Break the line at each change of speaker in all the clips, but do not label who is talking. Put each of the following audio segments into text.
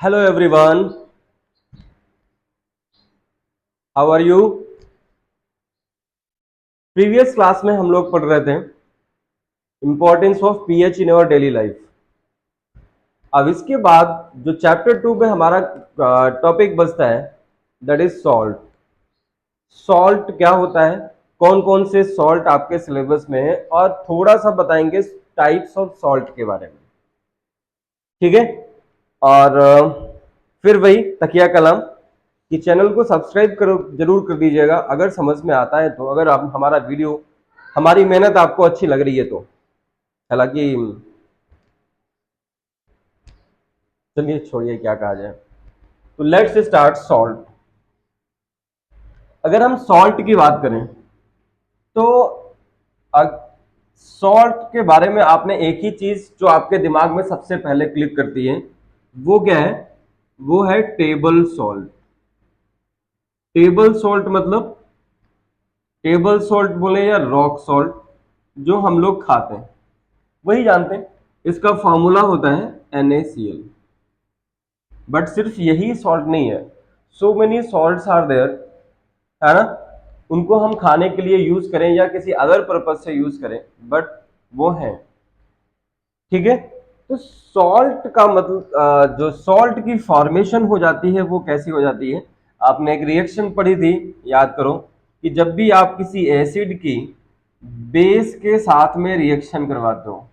Hello everyone, how are you. Previous class में हम लोग पढ़ रहे थे importance of pH in our daily life. अब इसके बाद जो चैप्टर 2 में हमारा टॉपिक बचता है दैट इज सॉल्ट। सॉल्ट क्या होता है, कौन कौन से सॉल्ट आपके सिलेबस में है, और थोड़ा सा बताएंगे टाइप्स ऑफ सॉल्ट के बारे में। ठीक है। और फिर वही तकिया कलम कि चैनल को सब्सक्राइब करो, जरूर कर दीजिएगा अगर समझ में आता है तो, अगर आप हमारा वीडियो, हमारी मेहनत आपको अच्छी लग रही है तो। हालांकि चलिए छोड़िए क्या कहा जाए, तो लेट्स स्टार्ट सॉल्ट। अगर हम सॉल्ट की बात करें तो सॉल्ट के बारे में आपने एक ही चीज जो आपके दिमाग में सबसे पहले क्लिक करती है वो क्या है, वो है टेबल सॉल्ट। टेबल सॉल्ट मतलब टेबल सॉल्ट बोले या रॉक सॉल्ट, जो हम लोग खाते हैं वही जानते हैं। इसका फॉर्मूला होता है NaCl। बट सिर्फ यही सॉल्ट नहीं है, so many salts are there, है ना। उनको हम खाने के लिए यूज करें या किसी अदर पर्पज से यूज करें, बट वो है। ठीक है। तो सॉल्ट का मतलब जो सॉल्ट की फॉर्मेशन हो जाती है वो कैसी हो जाती है। आपने एक रिएक्शन पढ़ी थी, याद करो, कि जब भी आप किसी एसिड की बेस के साथ में रिएक्शन करवाते हो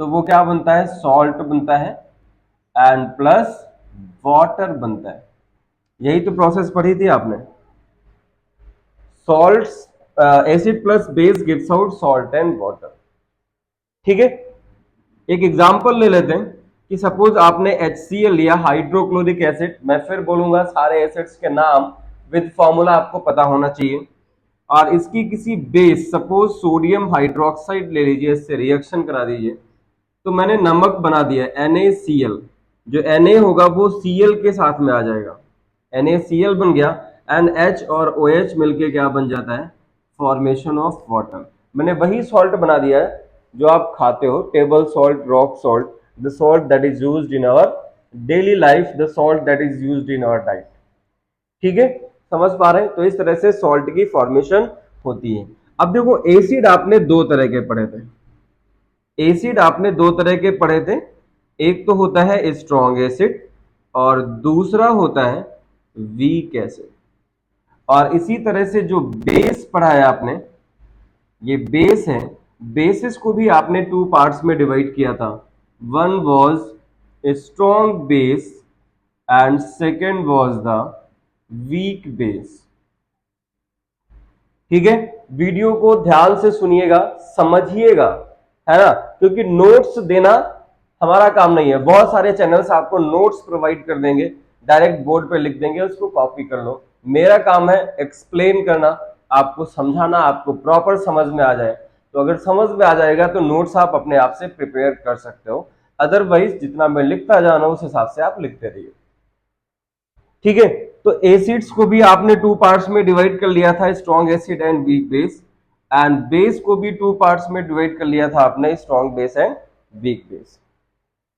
तो वो क्या बनता है, सॉल्ट बनता है एंड प्लस वाटर बनता है। यही तो प्रोसेस पढ़ी थी आपने। Salts, acid plus base gives out salt and water. ठीक है। एक एग्जांपल ले लेते हैं कि सपोज आपने HCl लिया, हाइड्रोक्लोरिक एसिड। मैं फिर बोलूंगा सारे एसिड्स के नाम विद फॉर्मूला आपको पता होना चाहिए। और इसकी किसी बेस, सपोज सोडियम हाइड्रोक्साइड ले लीजिए, इससे रिएक्शन करा दीजिए, तो मैंने नमक बना दिया NaCl। जो Na होगा वो Cl के साथ में आ जाएगा, NaCl बन गया, एंड H और OH मिलके क्या बन जाता है, फॉर्मेशन ऑफ वाटर। मैंने वही सॉल्ट बना दिया है जो आप खाते हो, table salt, rock salt, the salt that is used in our daily life, the salt that is used in our diet. ठीक है, समझ पा रहे हैं। तो इस तरह से सॉल्ट की फॉर्मेशन होती है। अब देखो, एसिड आपने दो तरह के पढ़े थे। एसिड आपने दो तरह के पढ़े थे, एक तो होता है स्ट्रॉन्ग एसिड और दूसरा होता है वीक एसिड। और इसी तरह से जो बेस पढ़ा है आपने, ये बेस है, बेसिस को भी आपने टू पार्ट्स में डिवाइड किया था। One was strong base and second was the weak base. ठीक है। वीडियो को ध्यान से सुनिएगा, समझिएगा, है ना, क्योंकि नोट्स देना हमारा काम नहीं है। बहुत सारे चैनल्स आपको नोट्स प्रोवाइड कर देंगे, डायरेक्ट बोर्ड पे लिख देंगे, उसको कॉपी कर लो। मेरा काम है एक्सप्लेन करना, आपको समझाना, आपको प्रॉपर समझ में आ जाए। तो अगर समझ में आ जाएगा तो नोट्स आप अपने आप से प्रिपेयर कर सकते हो। अदरवाइज जितना मैं लिखता जा रहा हूं उस हिसाब से आप लिखते रहिए। ठीक है। तो एसिड्स को भी आपने टू पार्ट्स में डिवाइड कर लिया था, strong acid and weak base. And base को भी टू पार्ट्स में डिवाइड कर लिया था आपने, strong base and weak base.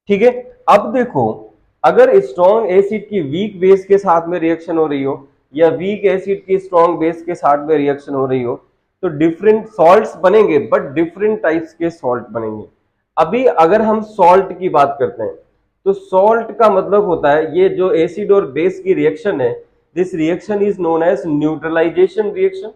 ठीक है। अब देखो, अगर स्ट्रॉन्ग एसिड की वीक बेस के साथ में रिएक्शन हो रही हो या वीक एसिड की स्ट्रॉन्ग बेस के साथ में रिएक्शन हो रही हो तो डिफरेंट सॉल्ट्स बनेंगे, बट डिफरेंट टाइप्स के सॉल्ट बनेंगे। अभी अगर हम सॉल्ट की बात करते हैं तो सॉल्ट का मतलब होता है ये जो एसिड और बेस की रिएक्शन है, this reaction is known as neutralisation reaction.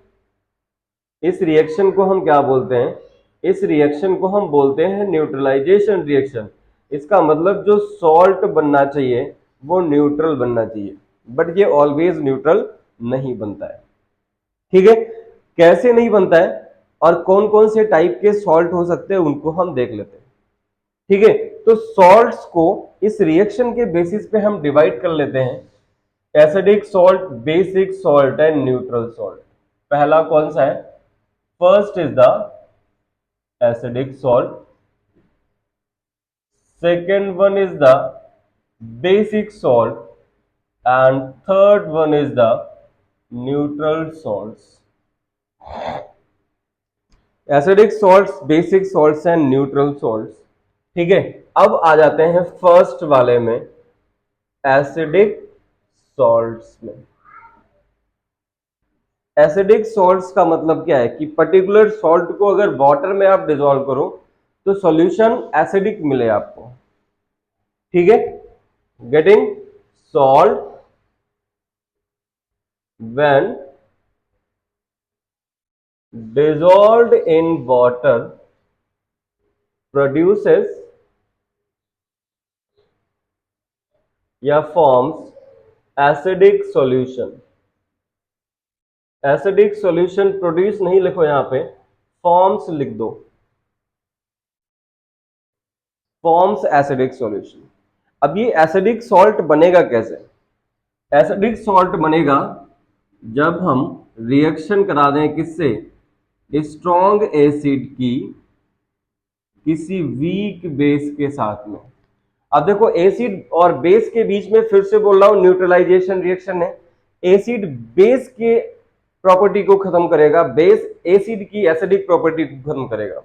इस रिएक्शन को हम क्या बोलते हैं, इस रिएक्शन को हम बोलते हैं न्यूट्रलाइजेशन रिएक्शन। इसका मतलब जो सॉल्ट बनना चाहिए वो न्यूट्रल बनना चाहिए, बट ये ऑलवेज न्यूट्रल नहीं बनता है। ठीक है। कैसे नहीं बनता है और कौन कौन से टाइप के सॉल्ट हो सकते हैं उनको हम देख लेते हैं। ठीक है। तो सॉल्ट्स को इस रिएक्शन के बेसिस पे हम डिवाइड कर लेते हैं, acidic salt, basic salt and neutral salt. पहला कौन सा है, first is the acidic salt, second one is the basic salt and third one is the neutral salts. Acidic salts, basic salts and neutral salts. ठीक है। अब आ जाते हैं first वाले में, एसिडिक सॉल्ट्स में। एसिडिक सॉल्ट्स का मतलब क्या है कि पर्टिकुलर सॉल्ट को अगर वाटर में आप डिसॉल्व करो तो सॉल्यूशन एसिडिक मिले आपको। ठीक है, getting salt when dissolved in water produces या forms acidic solution। Acidic solution produce नहीं लिखो, यहां पे फॉर्म्स लिख दो, फॉर्म्स एसिडिक सॉल्यूशन। अब ये एसिडिक सॉल्ट बनेगा कैसे? एसिडिक सॉल्ट बनेगा जब हम रिएक्शन करा दें किससे? स्ट्रॉन्ग एसिड की किसी वीक बेस के साथ में। अब देखो एसिड और बेस के बीच में फिर से बोल रहा हूं न्यूट्रलाइजेशन रिएक्शन है। एसिड बेस के प्रॉपर्टी को खत्म करेगा, बेस एसिड की एसिडिक प्रॉपर्टी को खत्म करेगा।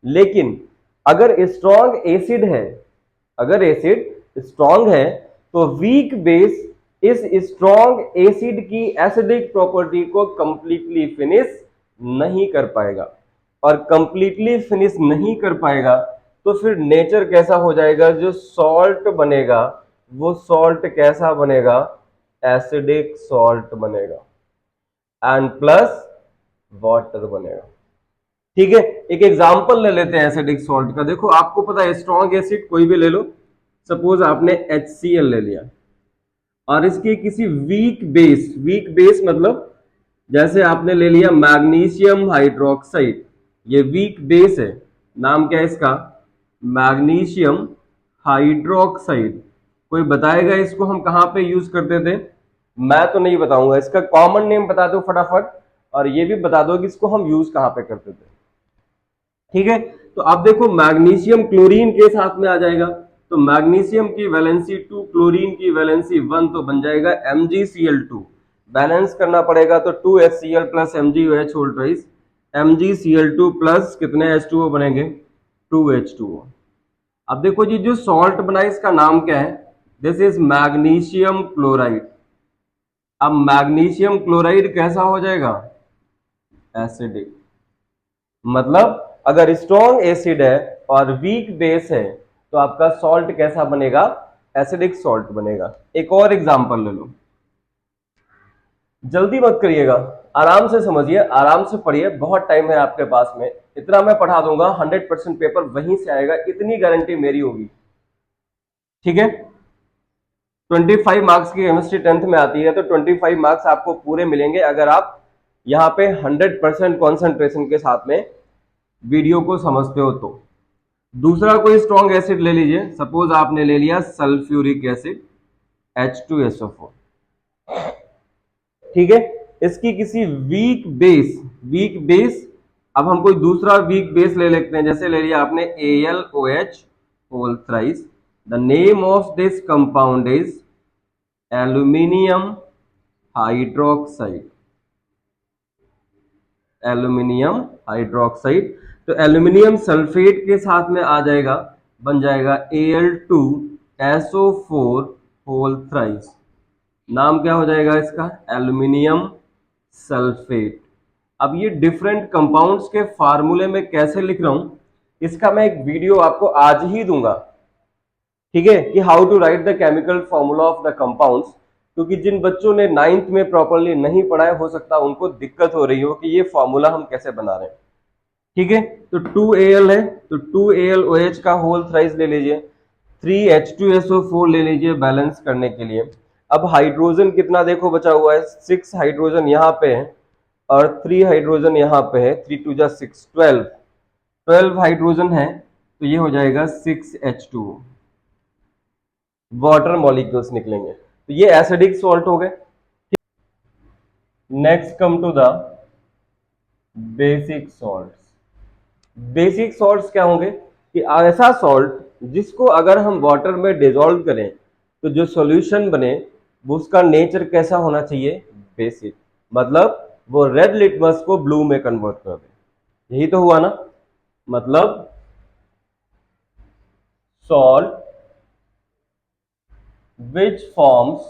लेकिन अगर स्ट्रॉन्ग एसिड है, अगर एसिड स्ट्रॉन्ग है तो वीक बेस इस स्ट्रॉन्ग एसिड की एसिडिक प्रॉपर्टी को कंप्लीटली फिनिश नहीं कर पाएगा। और कंप्लीटली फिनिश नहीं कर पाएगा तो फिर नेचर कैसा हो जाएगा? जो सॉल्ट बनेगा वो सॉल्ट कैसा बनेगा? एसिडिक सॉल्ट बनेगा एंड प्लस वाटर बनेगा। ठीक है, एक एग्जांपल ले लेते हैं एसिडिक सॉल्ट का। देखो आपको पता है स्ट्रॉन्ग एसिड कोई भी ले लो, सपोज आपने HCl ले लिया और इसकी किसी वीक बेस मतलब जैसे आपने ले लिया मैग्नीशियम हाइड्रोक्साइड, ये वीक बेस है, नाम क्या है इसका? Magnesium hydroxide. कोई बताएगा इसको हम कहां पे यूज करते थे? मैं तो नहीं बताऊंगा, इसका कॉमन नेम बता दो फटाफट, और ये भी बता दो कि इसको हम यूज कहां पे करते थे। ठीक है, तो अब देखो मैग्नीशियम क्लोरीन के साथ में आ जाएगा, तो मैग्नीशियम की वैलेंसी 2, क्लोरीन की वैलेंसी 1, तो बन जाएगा MgCl2। बैलेंस करना पड़ेगा तो 2HCl plus MgOH whole twice MgCl2 plus कितने H2O बनेंगे? 2H2O। अब देखो जी जो सॉल्ट बना है इसका नाम क्या है? This is magnesium chloride. अब मैग्नीशियम क्लोराइड कैसा हो जाएगा? एसिडिक। मतलब अगर स्ट्रॉन्ग एसिड है और वीक बेस है तो आपका सॉल्ट कैसा बनेगा? एसिडिक सॉल्ट बनेगा। एक और एग्जांपल ले लो, जल्दी मत करिएगा, आराम से समझिए, आराम से पढ़िए, बहुत टाइम है आपके पास में। इतना मैं पढ़ा दूंगा 100% पेपर वहीं से आएगा, इतनी गारंटी मेरी होगी। ठीक है, 25 मार्क्स की केमिस्ट्री 10th में आती है तो 25 मार्क्स आपको पूरे मिलेंगे अगर आप यहाँ पे 100% कॉन्सेंट्रेशन के साथ में वीडियो को समझते हो तो। दूसरा कोई स्ट्रॉन्ग एसिड ले लीजिए, सपोज आपने ले लिया सल्फ्यूरिक एसिड H2SO4। ठीक है, इसकी किसी वीक बेस, अब हम कोई दूसरा वीक बेस ले लेते हैं, जैसे ले लिया आपने AlOH whole thrice. The name of this compound is aluminium hydroxide. Aluminium hydroxide, तो एल्यूमिनियम सल्फेट के साथ में आ जाएगा, बन जाएगा Al2SO4 होल थ्राइस। नाम क्या हो जाएगा इसका? Aluminium sulphate. अब ये डिफरेंट कंपाउंड्स के फार्मूले में कैसे लिख रहा हूं, इसका मैं एक वीडियो आपको आज ही दूंगा। ठीक है, कि how to write the chemical formula of the compounds, क्योंकि जिन बच्चों ने 9th में प्रॉपरली नहीं पढ़ा है हो सकता है उनको दिक्कत हो रही हो कि ये फॉर्मूला हम कैसे बना रहे हैं। ठीक है, तो 2Al है तो 2AlOH का होल थ्राइस ले लीजिए, 3H2SO4 ले लीजिए बैलेंस करने के लिए। अब हाइड्रोजन कितना देखो बचा हुआ है, 6 हाइड्रोजन यहाँ पे है और 3 हाइड्रोजन यहाँ पे है, 3 2 6, 12 हाइड्रोजन है, तो ये हो जाएगा 6H2O, वाटर मॉलिक्यूल्स निकलेंगे, तो ये एसिडिक सॉल्ट हो गए। Next come to the basic salts. Basic salts क्या होंगे? कि ऐसा सॉल्ट जिसको अगर हम वाटर में डिसॉल्व करें तो जो सॉल्यूशन बने वो उसका नेचर कैसा होना चाहिए? बेसिक। मतलब वो रेड लिटमस को ब्लू में कन्वर्ट कर दे, यही तो हुआ ना। मतलब salt which forms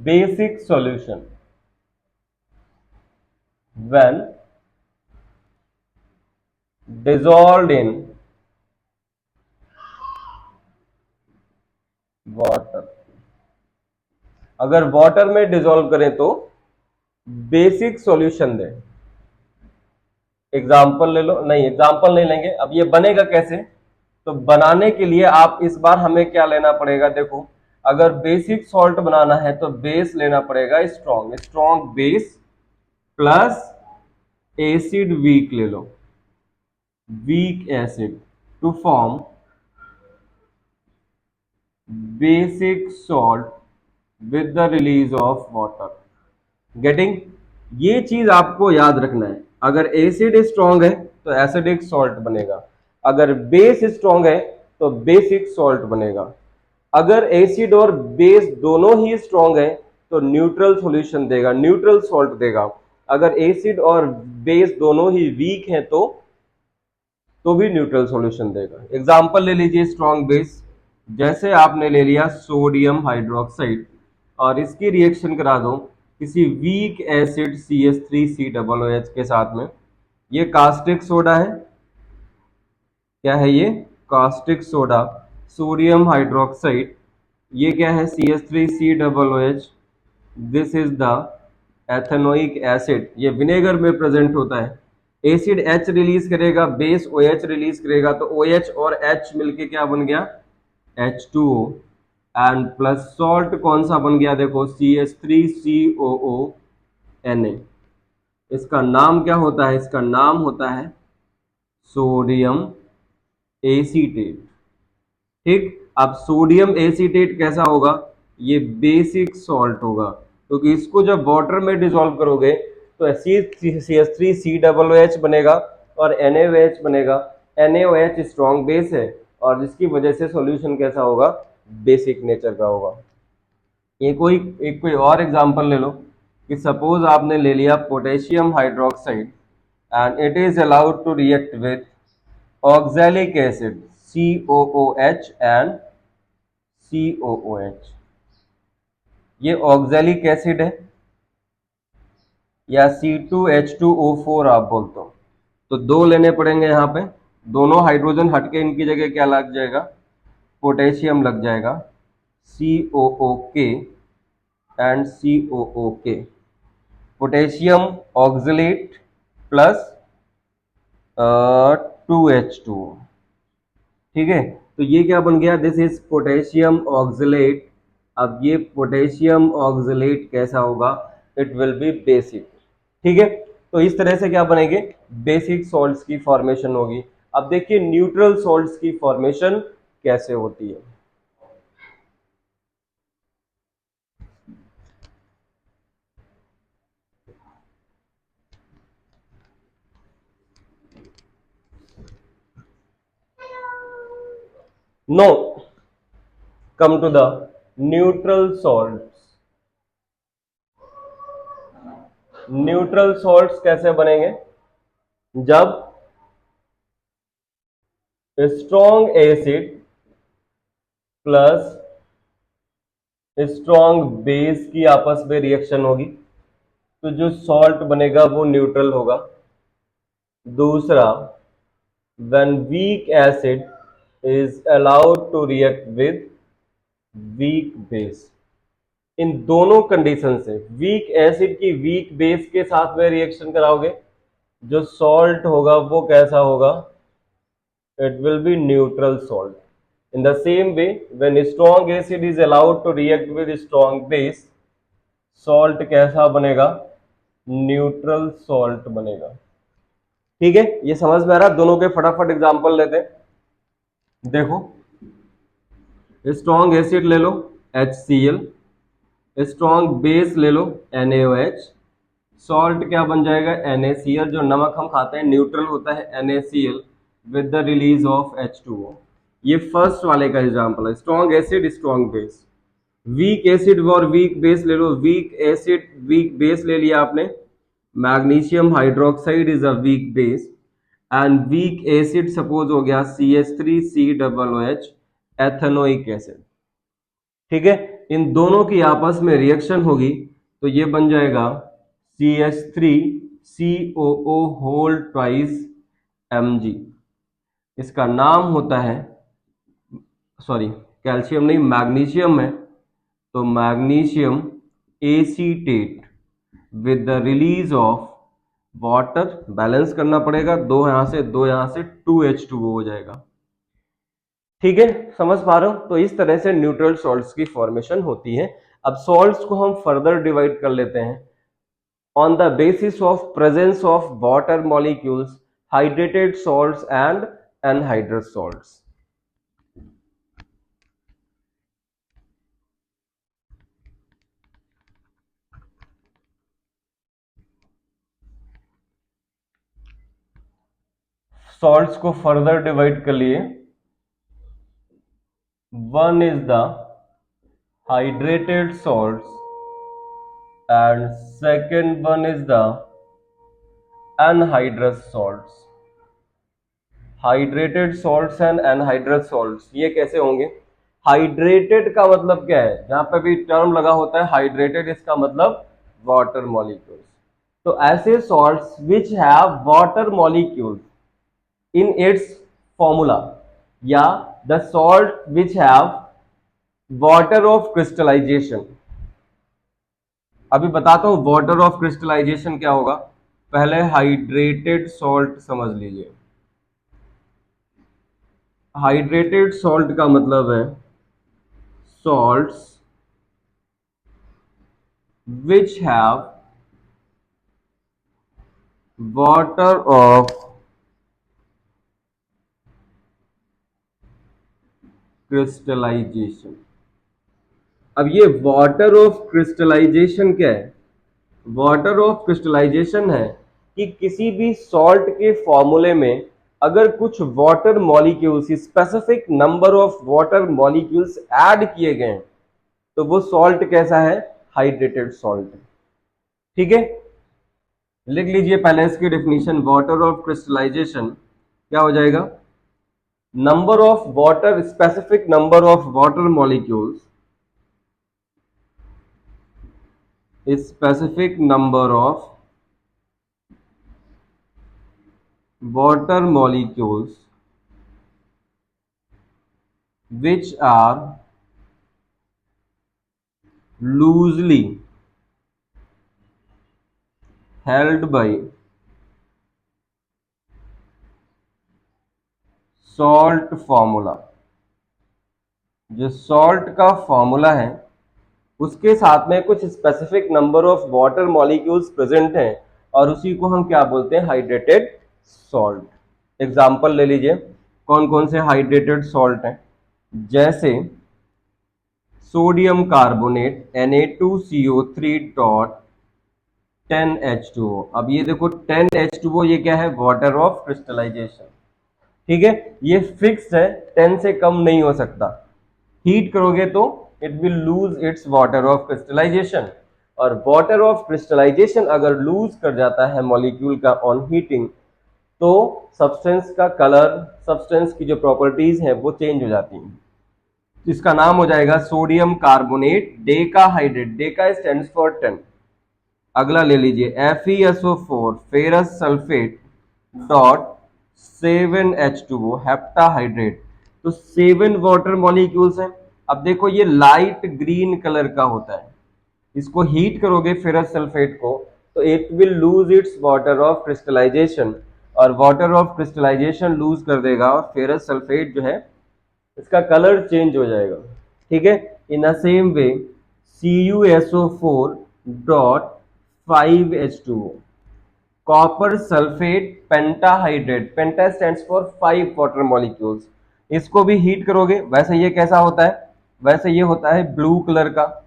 basic solution when dissolved in water। अगर वाटर में डिसॉल्व करें तो बेसिक सॉल्यूशन दे। एग्जाम्पल ले लो, नहीं एग्जाम्पल नहीं लेंगे। अब ये बनेगा कैसे, तो बनाने के लिए आप इस बार हमें क्या लेना पड़ेगा, देखो अगर बेसिक सॉल्ट बनाना है तो बेस लेना पड़ेगा strong, strong base plus acid weak ले लो, weak acid to form basic salt with the release of water. Getting, ये चीज आपको याद रखना है। अगर एसिड स्ट्रॉन्ग है तो एसिडिक सॉल्ट बनेगा, अगर बेस स्ट्रॉन्ग है तो बेसिक सॉल्ट बनेगा। अगर एसिड और बेस दोनों ही स्ट्रॉन्ग है तो न्यूट्रल सॉल्यूशन देगा, न्यूट्रल सॉल्ट देगा। अगर एसिड और बेस दोनों ही वीक हैं तो भी न्यूट्रल सॉल्यूशन देगा। एग्जांपल ले लीजिए स्ट्रॉन्ग बेस, जैसे आपने ले लिया सोडियम हाइड्रोक्साइड और इसकी रिएक्शन करा दो किसी वीक एसिड CH3COOH के साथ में। ये कास्टिक सोडा है, क्या है ये, कास्टिक सोडा, सोडियम हाइड्रोक्साइड, ये क्या है CH3COOH, this is the ethanoic acid, ये विनेगर में प्रेजेंट होता है। एसिड H रिलीज करेगा, बेस OH रिलीज करेगा, तो OH और H मिलके क्या बन गया, H2O, एंड प्लस सॉल्ट कौन सा बन गया, देखो CH3COONA। इसका नाम क्या होता है, इसका नाम होता है सोडियम एसीटेट। ठीक, अब सोडियम एसीटेट कैसा होगा, ये बेसिक सॉल्ट होगा, क्योंकि इसको जब वाटर में डिसॉल्व करोगे तो CH3COOH बनेगा और NaOH बनेगा। NaOH स्ट्रॉन्ग बेस है और जिसकी वजह से सॉल्यूशन कैसा होगा, बेसिक नेचर का होगा। एक कोई और एग्जांपल ले लो कि सपोज आपने ले लिया potassium hydroxide and it is allowed to react with oxalic acid COOH and COOH। ये ऑक्सैलिक एसिड है या C2H2O4 आप बोलते हो, तो दो लेने पड़ेंगे यहाँ पे, दोनों हाइड्रोजन हटके इनकी जगह क्या लग जाएगा, पोटेशियम लग जाएगा, COOK and COOK, potassium oxalate plus 2H2O। ठीक है, तो ये क्या बन गया, दिस इज पोटेशियम ऑक्सलेट। अब ये पोटेशियम ऑक्सलेट कैसा होगा, इट विल बी बेसिक। ठीक है, तो इस तरह से क्या बनेंगे, बेसिक सॉल्ट्स की फॉर्मेशन होगी। अब देखिए न्यूट्रल सॉल्ट्स की फॉर्मेशन कैसे होती है। No, come to the neutral salts. Neutral salts कैसे बनेंगे, जब strong acid plus strong base की आपस में रिएक्शन होगी तो जो सॉल्ट बनेगा वो न्यूट्रल होगा। दूसरा, when weak acid is allowed to react with weak base। इन दोनों कंडीशन से वीक एसिड की वीक बेस के साथ में रिएक्शन कराओगे, जो सॉल्ट होगा वो कैसा होगा, it will be neutral salt। In the same way, when strong acid is allowed to react with strong base, salt कैसा बनेगा, न्यूट्रल सॉल्ट बनेगा। ठीक है, ये समझ में आ रहा है। दोनों के फटाफट एग्जांपल लेते हैं। देखो स्ट्रॉन्ग एसिड ले लो HCl, स्ट्रॉन्ग बेस ले लो NaOH, सॉल्ट क्या बन जाएगा NaCl, जो नमक हम खाते हैं न्यूट्रल होता है NaCl with the release of H2O। ये फर्स्ट वाले का एग्जांपल है, strong acid strong base. Weak acid और वीक बेस ले लो, वीक एसिड वीक बेस ले लिया आपने, magnesium hydroxide is a weak base and weak acid suppose हो गया CH3COOH एथेनोइक एसिड। ठीक है, इन दोनों की आपस में रिएक्शन होगी तो ये बन जाएगा CH3COO होल ट्वाइस Mg। इसका नाम होता है, सॉरी कैल्शियम नहीं मैग्नीशियम है, तो magnesium acetate with the release of water, balance करना पड़ेगा, दो यहां से दो यहां से, 2H2O हो जाएगा। ठीक है, समझ पा रहे हो? तो इस तरह से न्यूट्रल सॉल्ट्स की फॉर्मेशन होती है। अब सॉल्ट्स को हम फर्दर डिवाइड कर लेते हैं on the basis of presence of water molecules, hydrated salts and anhydrous salts. Salts को फर्दर डिवाइड कर लिए, one is the hydrated salts and second one is the anhydrous salts। Hydrated salts and anhydrous salts ये कैसे होंगे? Hydrated का मतलब क्या है? जहां पे भी टर्म लगा होता है हाइड्रेटेड, इसका मतलब वाटर मॉलिक्यूल्स। तो ऐसे salts which have water molecules in its formula, या the salt which have water of crystallisation. अभी बताता हूं वाटर ऑफ क्रिस्टलाइजेशन क्या होगा, पहले हाइड्रेटेड सॉल्ट समझ लीजिए। हाइड्रेटेड सॉल्ट का मतलब है salts which have water of crystallisation. अब ये वाटर ऑफ क्रिस्टलाइजेशन क्या है? वाटर ऑफ क्रिस्टलाइजेशन है कि किसी भी सॉल्ट के फॉर्मूले में अगर कुछ water molecules, specific number of water molecules add किए गए हैं तो वो सॉल्ट कैसा है? Hydrated salt. ठीक है, लिख लीजिए पहले इसकी डेफिनेशन। वाटर ऑफ क्रिस्टलाइजेशन क्या हो जाएगा? Number of water, specific number of water molecules, specific number of water molecules which are loosely held by salt formula। जो सॉल्ट का फॉर्मूला है उसके साथ में कुछ specific number of water molecules present हैं और उसी को हम क्या बोलते हैं? Hydrated salt. एग्जांपल ले लीजिए, कौन कौन से हाइड्रेटेड सॉल्ट हैं? जैसे sodium carbonate Na2CO3 dot 10H2O। अब ये देखो 10H2O ये क्या है? Water of crystallisation. ठीक है, ये फिक्स है, 10 से कम नहीं हो सकता। हीट करोगे तो it will lose its water of crystallisation, और वाटर ऑफ क्रिस्टलाइजेशन अगर लूज कर जाता है मॉलिक्यूल का ऑन हीटिंग तो सब्सटेंस का कलर, सब्सटेंस की जो प्रॉपर्टीज हैं वो चेंज हो जाती हैं। इसका नाम हो जाएगा sodium carbonate decahydrate. Deka stands for 10। अगला ले लीजिए FeSO4 ferrous sulphate dot 7H2O heptahydrate. तो 7 वाटर मॉलिक्यूल्स हैं। अब देखो ये लाइट ग्रीन कलर का होता है, इसको हीट करोगे फेरस सल्फेट को तो it will lose its water of crystallisation, और वाटर ऑफ क्रिस्टलाइजेशन लूज कर देगा और फेरस सल्फेट जो है इसका कलर चेंज हो जाएगा। ठीक है, in the same way CuSO4 dot 5H2O copper sulphate pentahydrate. Penta stands for 5 water molecules. इसको भी हीट करोगे, वैसे ये कैसा होता है? वैसे ये होता है ब्लू कलर का,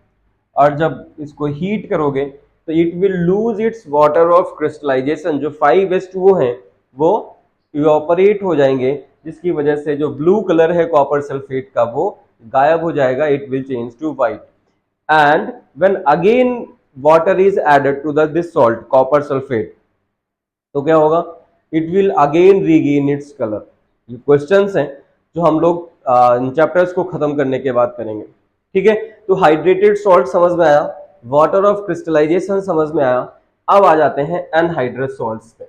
और जब इसको हीट करोगे तो it will lose its water of crystallisation. जो 5H2O हैं वो इवापोरेट हो जाएंगे, जिसकी वजह से जो ब्लू कलर है कॉपर सल्फेट का वो गायब हो जाएगा, it will change to white. And when again water is added to this salt copper sulphate तो क्या होगा? It will again regain its colour. ये क्वेश्चंस हैं जो हम लोग इन चैप्टर्स को खत्म करने के बाद करेंगे। ठीक है, तो हाइड्रेटेड सॉल्ट समझ में आया, वाटर ऑफ क्रिस्टलाइजेशन समझ में आया। अब आ जाते हैं एनहाइड्रस सॉल्ट्स पे।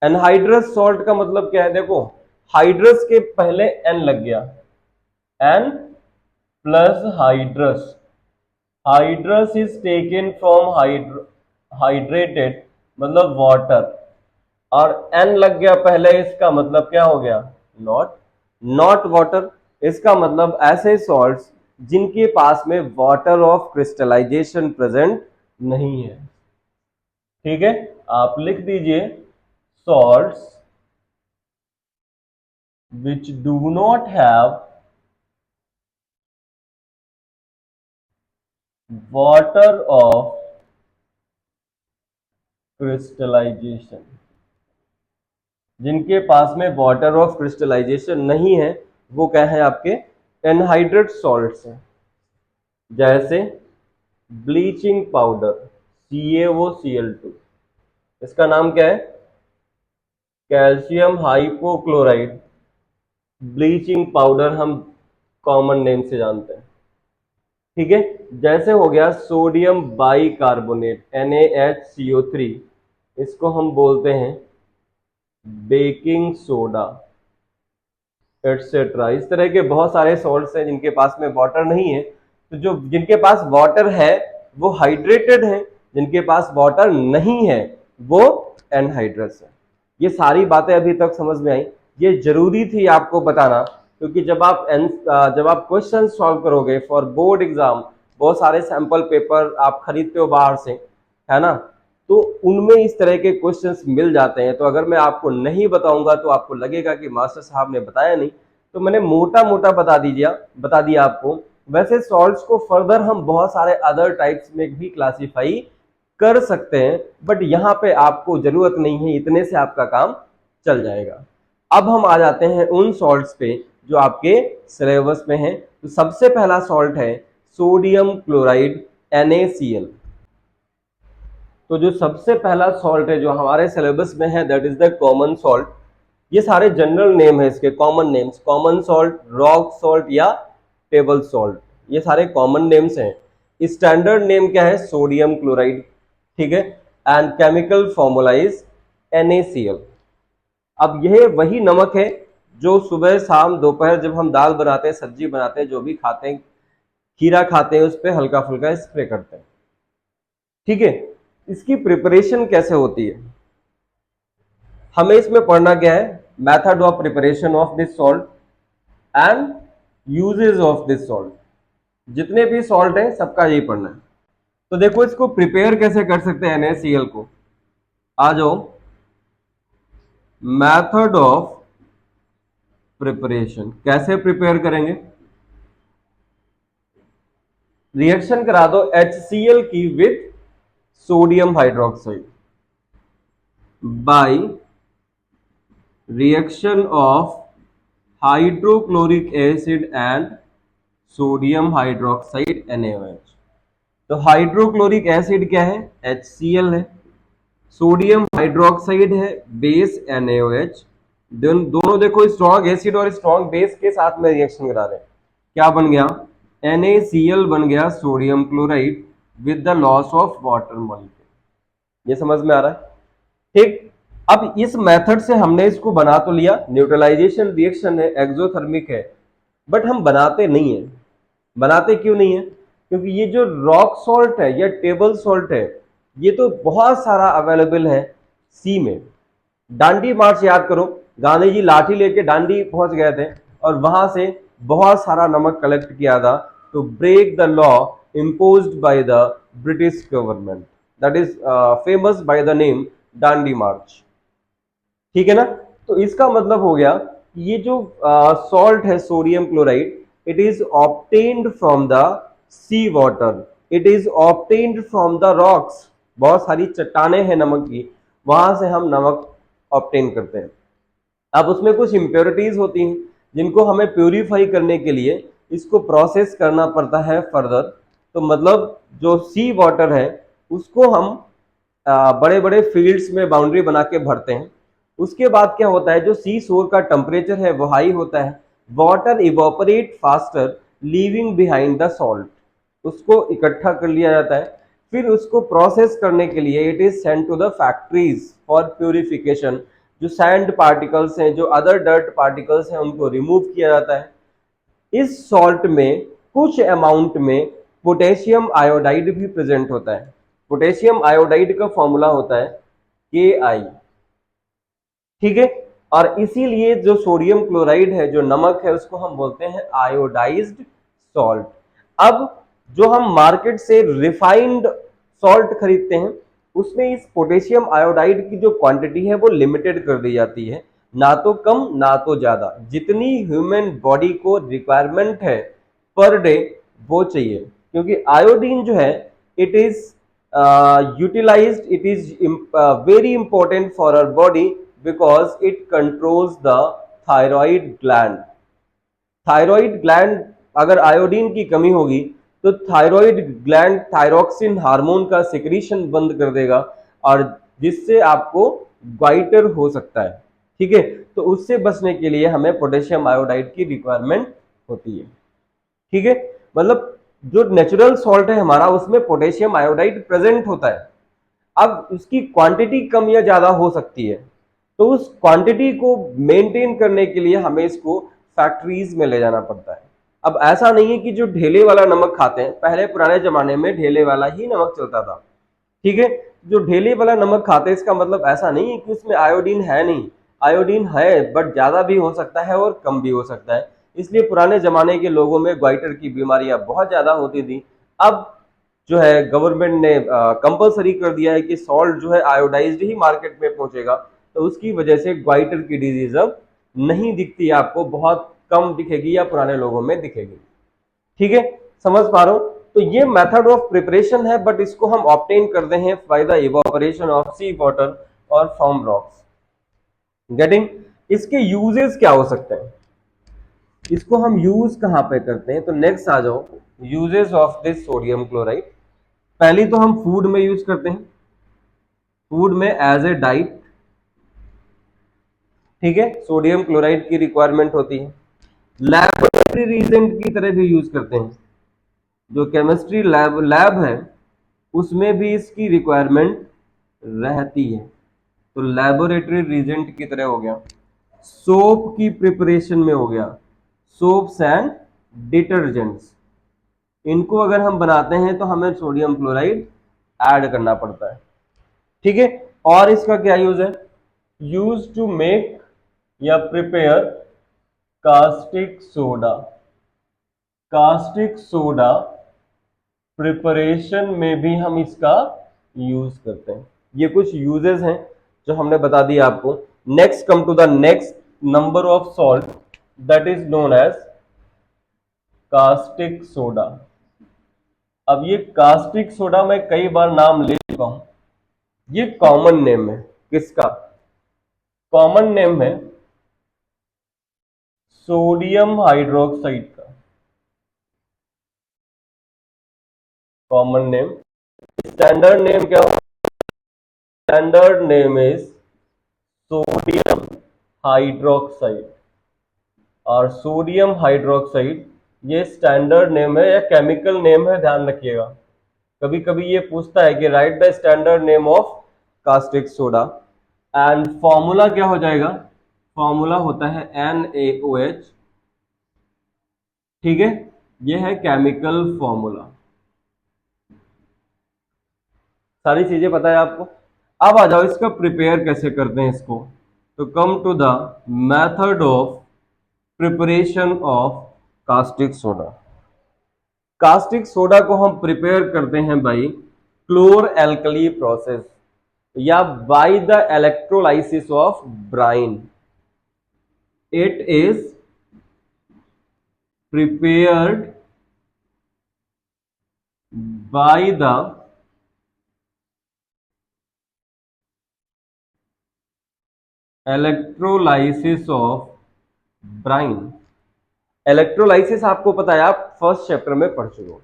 एनहाइड्रस सॉल्ट का मतलब क्या है, देखो हाइड्रस के पहले एन लग गया, an plus hydrous, hydrous is taken from hydrated मतलब वाटर, और एन लग गया पहले, इसका मतलब क्या हो गया, नॉट, नॉट वाटर। इसका मतलब ऐसे सॉल्ट्स जिनके पास में वाटर ऑफ क्रिस्टलाइजेशन प्रेजेंट नहीं है। ठीक है, आप लिख दीजिए salts which do not have water of crystallisation, जिनके पास में वाटर ऑफ क्रिस्टलाइजेशन नहीं है वो क्या है, आपके एनहाइड्रेट सॉल्ट्स हैं। जैसे ब्लीचिंग पाउडर CaOCl2, इसका नाम क्या है, कैल्शियम हाइपोक्लोराइड ब्लीचिंग पाउडर, हम कॉमन नेम से जानते हैं। ठीक है, जैसे हो गया सोडियम बाइकार्बोनेट NaHCO3, इसको हम बोलते हैं बेकिंग सोडा, एटसेट्रा। इस तरह के बहुत सारे सॉल्ट्स हैं जिनके पास में वाटर नहीं है, तो जो जिनके पास वाटर है वो हाइड्रेटेड है, जिनके पास वाटर नहीं है वो एनहाइड्रस है। ये सारी बातें अभी तक समझ में आई, ये जरूरी थी आपको बताना, क्योंकि जब आप क्वेश्चन सॉल्व करोगे फॉर बोर्ड एग्जाम, बहुत सारे सैंपल पेपर आप खरीदते हो बाहर से, है ना, तो उनमें इस तरह के क्वेश्चंस मिल जाते हैं। तो अगर मैं आपको नहीं बताऊंगा तो आपको लगेगा कि मास्टर साहब ने बताया नहीं, तो मैंने मोटा मोटा बता दिया आपको। वैसे सॉल्ट्स को फर्दर हम बहुत सारे अदर टाइप्स में भी क्लासिफाई कर सकते हैं, बट यहाँ पे आपको जरूरत नहीं है, इतने से आपका काम चल जाएगा। अब हम आ जाते हैं उन सॉल्ट्स पे जो आपके सिलेबस में है। तो सबसे पहला सॉल्ट है सोडियम क्लोराइड NaCl। तो जो सबसे पहला सॉल्ट है जो हमारे सिलेबस में है that is the common salt. ये सारे जनरल नेम है इसके, common names, common salt, rock salt या टेबल सॉल्ट, ये सारे कॉमन नेम्स हैं। स्टैंडर्ड नेम क्या है, सोडियम क्लोराइड। ठीक है, and chemical formula is NaCl। अब यह वही नमक है जो सुबह शाम दोपहर जब हम दाल बनाते हैं, सब्जी बनाते हैं, जो भी खाते हैं, खीरा खाते हैं, उस पर हल्का फुल्का स्प्रे करते हैं। ठीक है, इसकी प्रिपरेशन कैसे होती है, हमें इसमें पढ़ना क्या है, method of preparation of this salt and uses of this salt. जितने भी सॉल्ट है सबका यही पढ़ना है। तो देखो इसको प्रिपेयर कैसे कर सकते हैं NaCl को, आ जाओ, मेथड ऑफ प्रिपरेशन कैसे प्रिपेयर करेंगे, रिएक्शन करा दो HCl की with sodium hydroxide by reaction of hydrochloric acid and sodium hydroxide NaOH। तो हाइड्रोक्लोरिक एसिड क्या है, HCl है, सोडियम हाइड्रोक्साइड है, बेस NaOH। दोनों देखो स्ट्रॉन्ग एसिड और स्ट्रॉन्ग बेस के साथ में रिएक्शन करा रहे हैं, क्या बन गया, NaCl बन गया sodium chloride with the loss of water molecule. ये समझ में आ रहा है, ठीक। अब इस मेथड से हमने इसको बना तो लिया, न्यूट्रलाइजेशन रिएक्शन है, एक्सोथर्मिक है, बट हम बनाते नहीं है। बनाते क्यों नहीं है, क्योंकि ये जो रॉक सॉल्ट है या टेबल सॉल्ट है ये तो बहुत सारा अवेलेबल है सी में। डांडी मार्च याद करो, गांधी जी लाठी लेके डांडी पहुंच गए थे और वहां से बहुत सारा नमक कलेक्ट किया था to break the law imposed by the British government, that is famous by the name डांडी मार्च। ठीक है ना, तो इसका मतलब हो गया ये जो सॉल्ट है sodium chloride, it is obtained from the sea water, it is obtained from the rocks. बहुत सारी चट्टाने हैं नमक की, वहां से हम नमक ऑब्टेन करते हैं। अब उसमें कुछ इम्प्योरिटीज होती हैं जिनको हमें प्यूरिफाई करने के लिए इसको प्रोसेस करना पड़ता है फर्दर। तो मतलब जो सी वाटर है उसको हम बड़े बड़े फील्ड्स में बाउंड्री बना के भरते हैं, उसके बाद क्या होता है, जो सी शोर का टेम्परेचर है वो हाई होता है, water evaporate faster leaving behind the salt, उसको इकट्ठा कर लिया जाता है, फिर उसको प्रोसेस करने के लिए it is send to the factories for purification. जो सैंड पार्टिकल्स हैं, जो अदर डर्ट पार्टिकल्स हैं, उनको रिमूव किया जाता है। इस सॉल्ट में कुछ अमाउंट में पोटेशियम आयोडाइड भी प्रेजेंट होता है। पोटेशियम आयोडाइड का फॉर्मूला होता है Ki, ठीक है। और इसीलिए जो सोडियम क्लोराइड है, जो नमक है, उसको हम बोलते हैं आयोडाइज्ड सॉल्ट। अब जो हम मार्केट से रिफाइंड सॉल्ट खरीदते हैं, उसमें इस पोटेशियम आयोडाइड की जो क्वांटिटी है वो लिमिटेड कर दी जाती है, ना तो कम ना तो ज्यादा, जितनी ह्यूमन बॉडी को रिक्वायरमेंट है पर डे वो चाहिए। क्योंकि आयोडीन जो है it is utilized, it is very important for our body because it controls the thyroid gland। Thyroid gland अगर आयोडीन की कमी होगी तो थायराइड ग्लैंड थायरोक्सिन हार्मोन का सिक्रीशन बंद कर देगा, और जिससे आपको ग्वाइटर हो सकता है, ठीक है। तो उससे बचने के लिए हमें पोटेशियम आयोडाइड की रिक्वायरमेंट होती है, ठीक है। मतलब जो नेचुरल सॉल्ट है हमारा, उसमें पोटेशियम आयोडाइड प्रेजेंट होता है। अब उसकी क्वांटिटी कम या ज्यादा हो सकती है, तो उस क्वांटिटी को मेंटेन करने के लिए हमें इसको फैक्ट्रीज में ले जाना पड़ता है। अब ऐसा नहीं है कि जो ढेले वाला नमक खाते हैं, पहले पुराने जमाने में ढेले वाला ही नमक चलता था, ठीक है। जो ढेले वाला नमक खाते हैं, इसका मतलब ऐसा नहीं है कि उसमें आयोडीन है नहीं, आयोडीन है, बट ज्यादा भी हो सकता है और कम भी हो सकता है। इसलिए पुराने जमाने के लोगों में ग्वाइटर की बीमारियां बहुत ज्यादा होती थी। अब जो है गवर्नमेंट ने कंपलसरी कर दिया है कि सॉल्ट जो है आयोडाइज्ड ही मार्केट में पहुंचेगा, तो उसकी वजह से ग्वाइटर की डिजीज अब नहीं दिखती, आपको बहुत कम दिखेगी या पुराने लोगों में दिखेगी, ठीक है। समझ पा रहे हो? तो ये मेथड ऑफ प्रिपरेशन है, बट इसको हम ऑब्टेन करते हैं by the evaporation of sea water और फ्रॉम रॉक्स। गेटिंग? इसके यूजेस क्या हो सकते हैं, इसको हम यूज कहां पे करते हैं? तो नेक्स्ट आ जाओ, uses of this sodium chloride. पहली तो हम फूड में यूज करते हैं, फूड में एज ए डाइट, ठीक है, सोडियम क्लोराइड की रिक्वायरमेंट होती है। लैबोरेटरी रीजेंट की तरह भी यूज करते हैं, जो केमिस्ट्री लैब है उसमें भी इसकी रिक्वायरमेंट रहती है, तो लैबोरेटरी रीजेंट की तरह हो गया। सोप की प्रिपरेशन में हो गया, सोप्स एंड डिटर्जेंट्स, इनको अगर हम बनाते हैं तो हमें सोडियम क्लोराइड ऐड करना पड़ता है, ठीक है। और इसका क्या यूज है? यूज टू मेक या prepare caustic soda. Caustic soda preparation में भी हम इसका यूज करते हैं। ये कुछ यूजेस हैं जो हमने बता दिया आपको। Next come to the next number of salt that is known as caustic soda. अब ये कास्टिक सोडा मैं कई बार नाम ले चुका हूं, ये कॉमन नेम है किसका? कॉमन नेम है सोडियम हाइड्रोक्साइड का, कॉमन नेम। स्टैंडर्ड नेम क्या हो? Standard name is sodium hydroxide. और सोडियम हाइड्रोक्साइड ये स्टैंडर्ड नेम है या केमिकल नेम है, ध्यान रखिएगा। कभी कभी ये पूछता है कि right the standard name of caustic soda, and formula क्या हो जाएगा? फॉर्मूला होता है NaOH, ठीक है। ये है केमिकल फॉर्मूला। सारी चीजें पता है आपको। अब आ जाओ इसका प्रिपेयर कैसे करते हैं इसको। तो come to the method of preparation of caustic soda. Caustic soda को हम प्रिपेयर करते हैं बाई क्लोर एल्कली प्रोसेस या by the electrolysis of brine. It is prepared by the electrolysis of brine. Electrolysis आपको पता है, आप फर्स्ट चैप्टर में पढ़ चुके हो,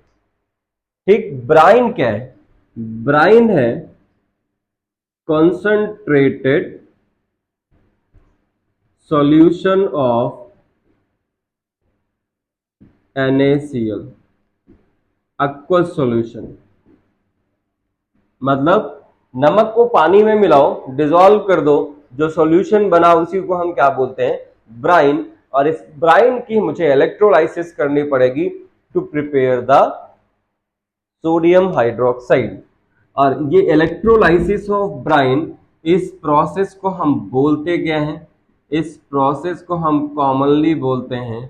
ठीक। ब्राइन क्या है? ब्राइन है concentrated solution of NaCl, aqueous solution, मतलब नमक को पानी में मिलाओ, डिसॉल्व कर दो, जो सॉल्यूशन बना उसी को हम क्या बोलते हैं, ब्राइन। और इस ब्राइन की मुझे इलेक्ट्रोलाइसिस करनी पड़ेगी to prepare the sodium hydroxide. और ये इलेक्ट्रोलाइसिस ऑफ ब्राइन, इस प्रोसेस को हम बोलते क्या हैं, इस प्रोसेस को हम कॉमनली बोलते हैं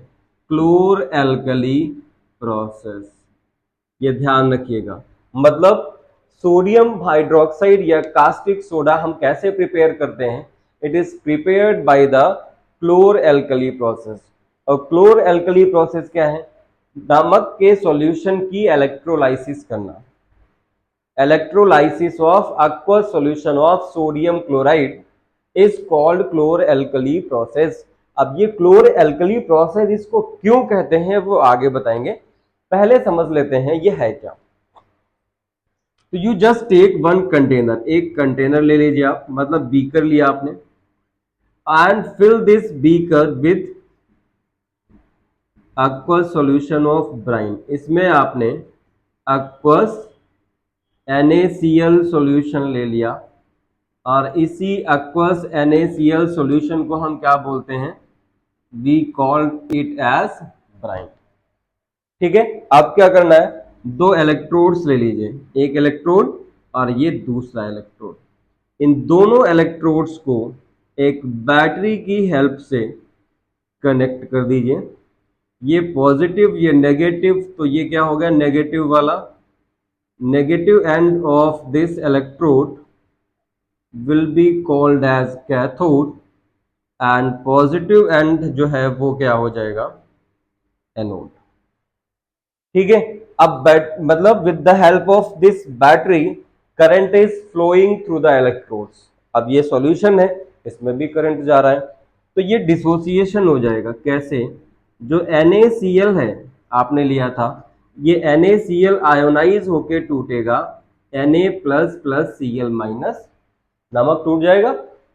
क्लोर एल्कली प्रोसेस। ये ध्यान रखिएगा। मतलब सोडियम हाइड्रोक्साइड या कास्टिक सोडा हम कैसे प्रिपेयर करते हैं, it is prepared by the chlor alkali process. और क्लोर एल्कली प्रोसेस क्या है, नमक के सॉल्यूशन की इलेक्ट्रोलाइसिस करना। Electrolysis of aqueous solution of sodium chloride is called chlor alkali process. अब ये क्लोर एल्कली प्रोसेस इसको क्यों कहते हैं वो आगे बताएंगे, पहले समझ लेते हैं ये है क्या। तो you just take one container, एक कंटेनर ले लीजिए आप, मतलब बीकर लिया आपने, and fill this beaker with aqueous solution of brine। इसमें आपने aqueous NaCl सॉल्यूशन ले लिया, और इसी aqueous NaCl सॉल्यूशन को हम क्या बोलते हैं, we call it as brine. ठीक है, अब क्या करना है, दो इलेक्ट्रोड्स ले लीजिए, एक इलेक्ट्रोड और ये दूसरा इलेक्ट्रोड। इन दोनों इलेक्ट्रोड्स को एक बैटरी की हेल्प से कनेक्ट कर दीजिए। ये पॉजिटिव, ये नेगेटिव, तो ये क्या हो गया, नेगेटिव वाला। Negative end of this electrode will be called as cathode, and positive end जो है वो क्या हो जाएगा, एनोड। ठीक है, अब मतलब with the help of this battery current is flowing through the electrodes. अब ये सॉल्यूशन है, इसमें भी करंट जा रहा है, तो ये डिसोसिएशन हो जाएगा। कैसे, जो NaCl है आपने लिया था, ये NaCl आयोनाइज होके टूटेगा Na plus plus Cl minus, नमक टूट जाएगा,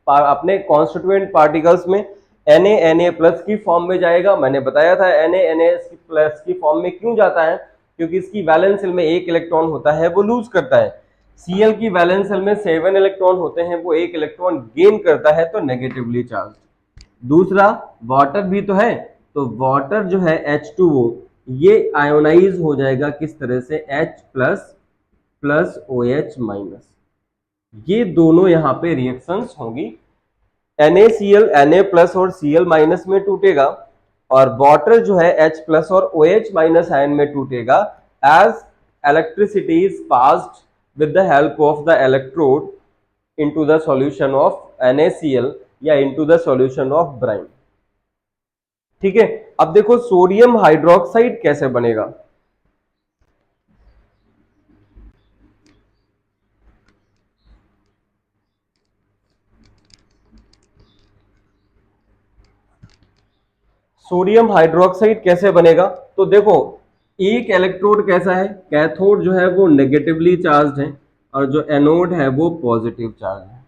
अपने कॉन्स्टिट्यूएंट पार्टिकल्स में Na प्लस की फॉर्म में जाएगा। मैंने बताया था Na प्लस की फॉर्म में क्यों जाता है, क्योंकि इसकी वैलेंस शेल में एक इलेक्ट्रॉन होता है, वो लूज करता है। Cl की वैलेंस शेल में 7 इलेक्ट्रॉन होते हैं, वो एक इलेक्ट्रॉन गेन करता है, तो नेगेटिवली चार्ज। दूसरा वाटर भी तो है, तो वाटर जो है H2O, ये आयोनाइज हो जाएगा किस तरह से, H plus plus OH minus. ये दोनों यहाँ पे रिएक्शंस होंगी, NaCl Na प्लस और Cl माइनस में टूटेगा, और वाटर जो है H प्लस और OH माइनस आयन में टूटेगा, as electricity is passed with the help of the electrode into the solution of NaCl या into the solution of brine. ठीक है, अब देखो सोडियम हाइड्रोक्साइड कैसे बनेगा। सोडियम हाइड्रोक्साइड कैसे बनेगा, तो देखो एक इलेक्ट्रोड कैसा है, कैथोड जो है वो नेगेटिवली चार्ज है, और जो एनोड है वो पॉजिटिव चार्ज है।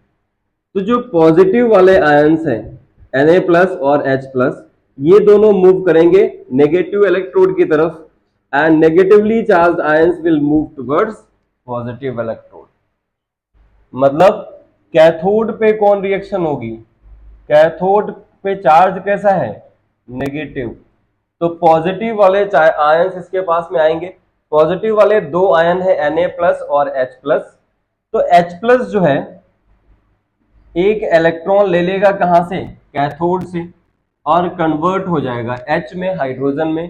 तो जो पॉजिटिव वाले आयंस हैं Na प्लस और H प्लस, ये दोनों मूव करेंगे नेगेटिव इलेक्ट्रोड की तरफ, and negatively charge ions will move towards positive electrode. मतलब कैथोड पे कौन रिएक्शन होगी, कैथोड पे चार्ज कैसा है, नेगेटिव, तो पॉजिटिव वाले आयंस इसके पास में आएंगे। पॉजिटिव वाले दो आयन है Na प्लस और H प्लस, तो H प्लस जो है एक इलेक्ट्रॉन ले लेगा कहां से, कैथोड से, और कन्वर्ट हो जाएगा H में, हाइड्रोजन में।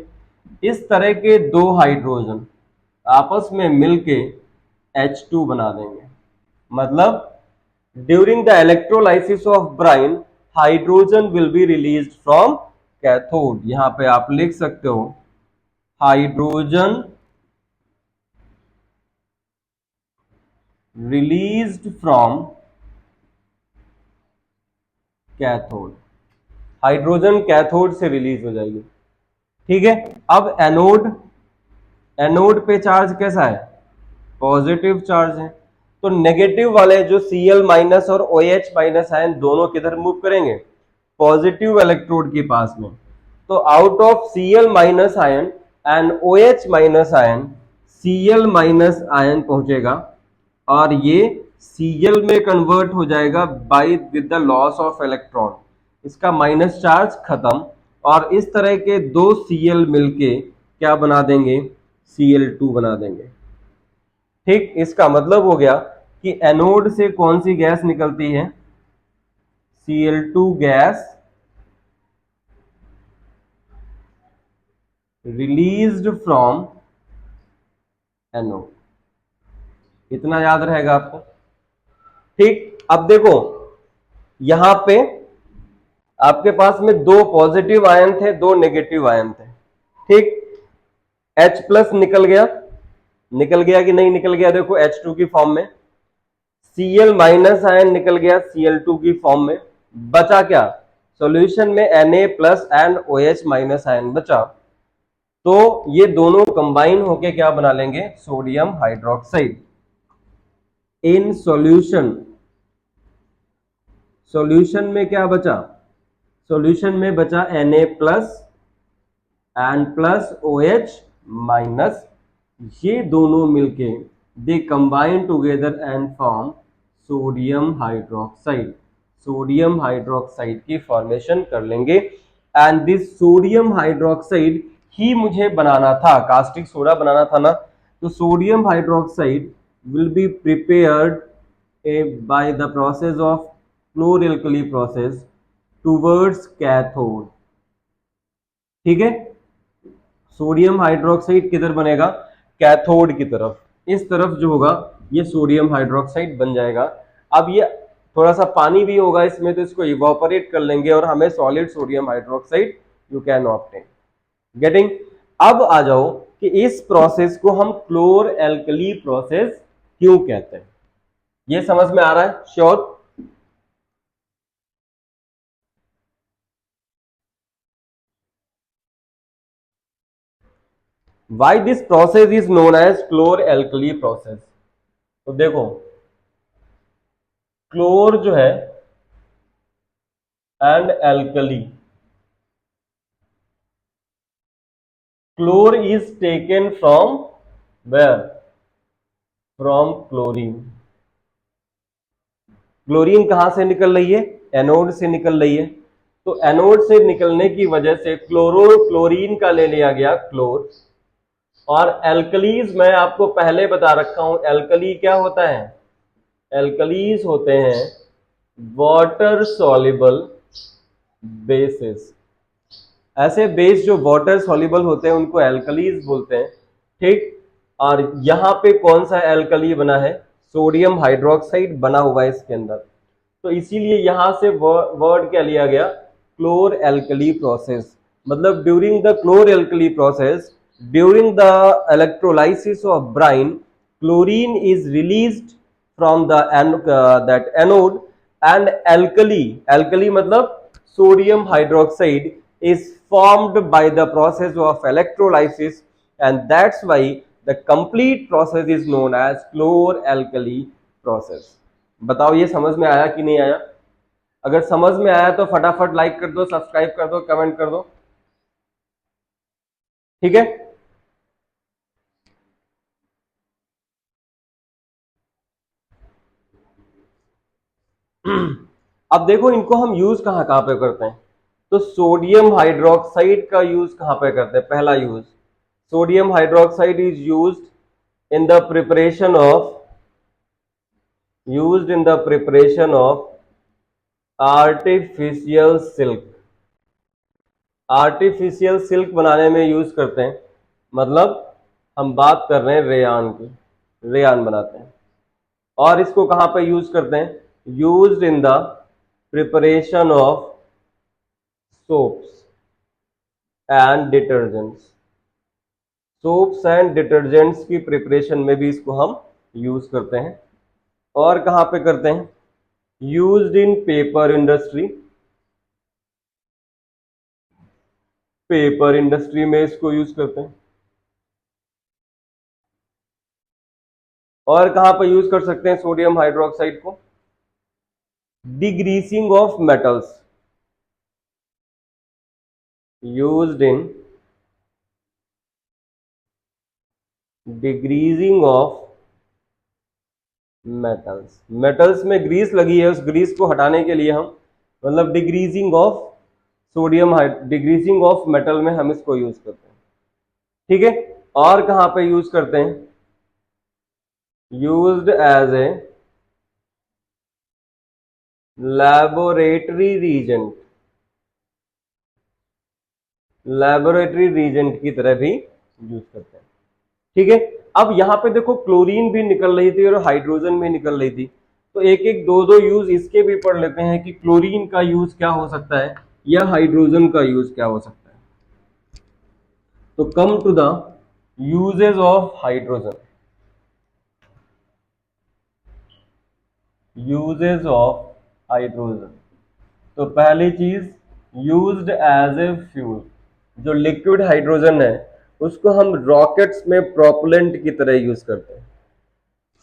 इस तरह के दो हाइड्रोजन आपस में मिलके H2 बना देंगे। मतलब during the electrolysis of Bryan, hydrogen will be released from cathode. यहां पे आप लिख सकते हो hydrogen released from cathode, hydrogen cathode से रिलीज हो जाएगी। ठीक है, अब एनोड, एनोड पे चार्ज कैसा है, पॉजिटिव चार्ज है, तो नेगेटिव वाले जो Cl माइनस और OH माइनस आयन दोनों किधर मूव करेंगे, पॉजिटिव इलेक्ट्रोड के पास में। तो out of Cl minus ion and OH minus ion Cl minus ion पहुंचेगा और ये Cl में कन्वर्ट हो जाएगा by with the loss of electron, इसका माइनस चार्ज खत्म, और इस तरह के दो Cl मिलके क्या बना देंगे, Cl2 बना देंगे। ठीक, इसका मतलब हो गया कि एनोड से कौन सी गैस निकलती है, Cl2 gas released from anode. इतना याद रहेगा आपको। ठीक, अब देखो यहां पे आपके पास में दो पॉजिटिव आयन थे, दो नेगेटिव आयन थे। ठीक, H प्लस निकल गया, निकल गया कि नहीं निकल गया, देखो H2 की फॉर्म में। Cl माइनस आयन निकल गया Cl2 की फॉर्म में। बचा क्या, सॉल्यूशन में Na plus and OH minus ion बचा। तो ये दोनों कंबाइन होके क्या बना लेंगे, sodium hydroxide. In solution, solution में क्या बचा, सॉल्यूशन में बचा Na plus and plus OH minus, ये दोनों मिलके they combine together and form sodium hydroxide. Sodium hydroxide की फॉर्मेशन कर लेंगे। एंड दिस सोडियम हाइड्रोक्साइड ही मुझे बनाना था, कास्टिक सोडा बनाना था ना, तो sodium hydroxide will be prepared by the process of chlor alkali process towards cathode. ठीक है, सोडियम हाइड्रोक्साइड किधर बनेगा, कैथोड की तरफ, इस तरफ जो होगा ये सोडियम हाइड्रोक्साइड बन जाएगा। अब ये थोड़ा सा पानी भी होगा इसमें, तो इसको इवापोरेट कर लेंगे और हमें solid sodium hydroxide you can obtain. Getting. अब आ जाओ कि इस प्रोसेस को हम क्लोर एल्कली प्रोसेस क्यों कहते हैं, ये समझ में आ रहा है, sure. Why this process is known as chlor-alkali process? तो देखो क्लोर जो है and alkali, chlor is taken from where, from chlorine. Chlorine कहां से निकल रही है, एनोड से निकल रही है। तो एनोड से निकलने की वजह से क्लोरीन का ले लिया गया क्लोर। और एल्कलीज मैं आपको पहले बता रखा हूं, एल्कली क्या होता है, एल्कलीज होते हैं वाटर सॉल्युबल बेसिस। ऐसे बेस जो वाटर सॉल्युबल होते हैं उनको एल्कलीज बोलते हैं। ठीक, और यहां पे कौन सा एल्कली बना है, सोडियम हाइड्रोक्साइड बना हुआ है इसके अंदर। तो इसीलिए यहां से वर्ड क्या लिया गया, क्लोर एल्कली प्रोसेस। मतलब during the chlor alkali process, during the electrolysis of brine, chlorine is released from the that anode and alkali मतलब sodium hydroxide is formed by the process of electrolysis, and that's why the complete process is known as chlor-alkali process। बताओ ये समझ में आया कि नहीं आया? अगर समझ में आया तो फटाफट लाइक कर दो, सब्सक्राइब कर दो, कमेंट कर दो। ठीक है, अब देखो इनको हम यूज कहां कहां पे करते हैं। तो सोडियम हाइड्रोक्साइड का यूज कहां पे करते हैं, पहला use sodium hydroxide is used in the preparation of artificial silk. Artificial silk बनाने में यूज करते हैं, मतलब हम बात कर रहे हैं रेयान की, रेयान बनाते हैं। और इसको कहां पे यूज करते हैं, used in the preparation of soaps and detergents. Soaps and detergents की प्रिपरेशन में भी इसको हम यूज करते हैं। और कहां पे करते हैं, यूज्ड इन पेपर इंडस्ट्री। पेपर इंडस्ट्री में इसको यूज करते हैं। और कहां पर यूज कर सकते हैं सोडियम हाइड्रोक्साइड को, degreasing of metals. Used in degreasing of metals. Metals में ग्रीस लगी है, उस ग्रीस को हटाने के लिए हम मतलब डिग्रीजिंग ऑफ सोडियम डिग्रीजिंग ऑफ मेटल में हम इसको यूज करते हैं। ठीक है, और कहां पे यूज करते हैं? Used as a laboratory reagent, laboratory reagent की तरह भी यूज करते हैं। ठीक है, अब यहां पे देखो क्लोरीन भी निकल रही थी और हाइड्रोजन भी निकल रही थी, तो एक एक दो दो यूज इसके भी पढ़ लेते हैं कि क्लोरीन का यूज क्या हो सकता है या हाइड्रोजन का यूज क्या हो सकता है। तो come to the uses of hydrogen, uses of hydrogen. तो पहली चीज यूज्ड एज ए फ्यूल, जो लिक्विड हाइड्रोजन है उसको हम रॉकेट्स में प्रोपेलेंट की तरह यूज करते हैं,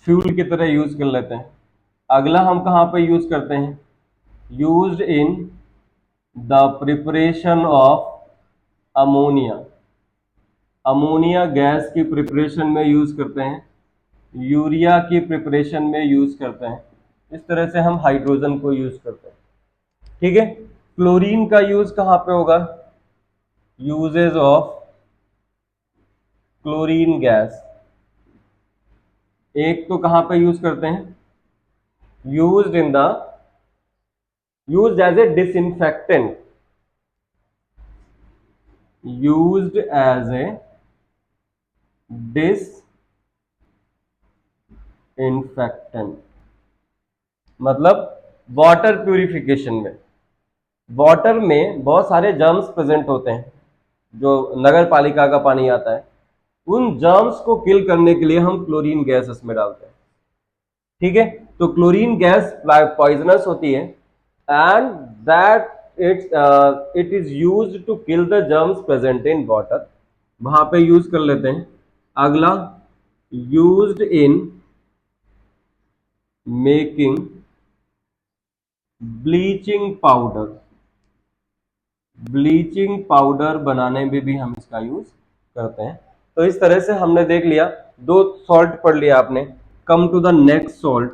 फ्यूल की तरह यूज कर लेते हैं। अगला हम कहां पे यूज करते हैं? Used in the preparation of ammonia, ammonia gas की प्रिपरेशन में यूज करते हैं, यूरिया की प्रिपरेशन में यूज करते हैं। इस तरह से हम हाइड्रोजन को यूज करते हैं। ठीक है, क्लोरीन का यूज कहां पे होगा? यूजेस ऑफ क्लोरीन गैस, एक तो कहां पे यूज करते हैं? Used in the used as a disinfectant, used as a disinfectant, मतलब वाटर प्यूरिफिकेशन में। वाटर में बहुत सारे जर्म्स प्रेजेंट होते हैं, जो नगर पालिका का पानी आता है, उन जर्म्स को किल करने के लिए हम क्लोरीन गैस इसमें डालते हैं। ठीक है, तो क्लोरीन गैस पॉइजनस होती है and that it is used to kill the germs present in water, वहां पे यूज कर लेते हैं। अगला used in making bleaching powder, bleaching powder बनाने में भी हम इसका यूज करते हैं। तो इस तरह से हमने देख लिया, दो सॉल्ट पढ़ लिया आपने। Come to the next salt,